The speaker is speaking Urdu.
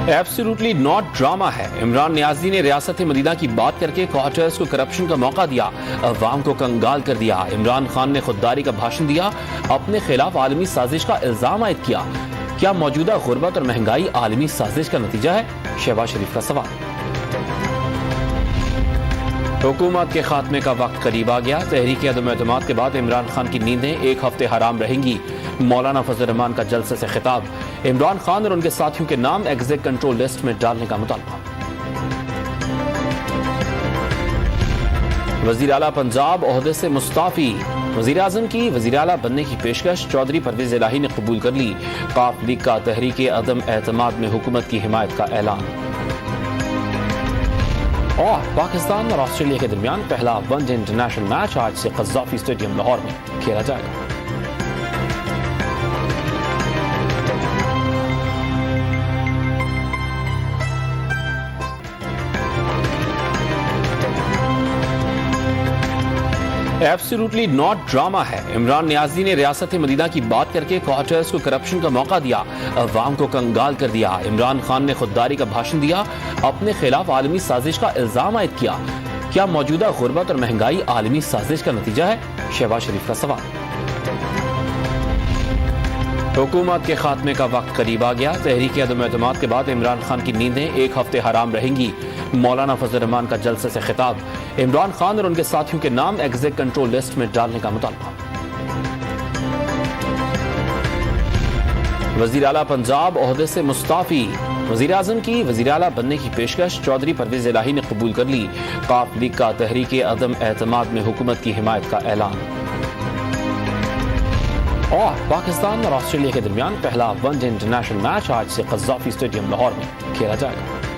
ایبسولوٹلی ناٹ ڈرامہ ہے۔ عمران نیازی نے ریاست مدینہ کی بات کر کے کوارٹرز کو کرپشن کا موقع دیا، عوام کو کنگال کر دیا۔ عمران خان نے خودداری کا بھاشن دیا، اپنے خلاف عالمی سازش کا الزام عائد کیا۔ کیا موجودہ غربت اور مہنگائی عالمی سازش کا نتیجہ ہے؟ شہباز شریف کا سوال۔ حکومت کے خاتمے کا وقت قریب آ گیا۔ تحریک عدم اعتماد کے بعد عمران خان کی نیندیں ایک ہفتے حرام رہیں گی۔ مولانا فضل الرحمان کا جلسے سے خطاب، عمران خان اور ان کے ساتھیوں کے نام ایگزیک کنٹرول لسٹ میں ڈالنے کا مطالبہ۔ وزیر اعلیٰ پنجاب عہدے سے مستعفی، وزیر اعظم کی وزیر اعلیٰ بننے کی پیشکش چودھری پرویز الہی نے قبول کر لی۔ ق لیگ کا تحریک عدم اعتماد میں حکومت کی حمایت کا اعلان۔ اور پاکستان اور آسٹریلیا کے درمیان پہلا ون ڈے انٹرنیشنل میچ آج سے قذافی اسٹیڈیم لاہور میں کھیلا جائے گا۔ ایبسولوٹلی ناٹ ڈرامہ ہے۔ عمران نیازی نے ریاست مدینہ کی بات کر کے کوارٹرز کو کرپشن کا موقع دیا، عوام کو کنگال کر دیا۔ عمران خان نے خودداری کا بھاشن دیا، اپنے خلاف عالمی سازش کا الزام عائد کیا۔ کیا موجودہ غربت اور مہنگائی عالمی سازش کا نتیجہ ہے؟ شہباز شریف کا سوال۔ حکومت کے خاتمے کا وقت قریب آ گیا۔ تحریک عدم اعتماد کے بعد عمران خان کی نیندیں ایک ہفتے حرام رہیں گی۔ مولانا فضل الرحمان کا جلسے سے خطاب، عمران خان اور ان کے ساتھیوں کے نام ایگزیک کنٹرول لسٹ میں ڈالنے کا مطالبہ۔ وزیر اعلیٰ پنجاب عہدے سے مستعفی، وزیر اعظم کی وزیر اعلیٰ بننے کی پیشکش چودھری پرویز الہی نے قبول کر لی۔ ق لیگ کا تحریک عدم اعتماد میں حکومت کی حمایت کا اعلان۔ اور پاکستان اور آسٹریلیا کے درمیان پہلا ون ڈے انٹرنیشنل میچ آج سے قذافی اسٹیڈیم لاہور میں کھیلا جائے گا۔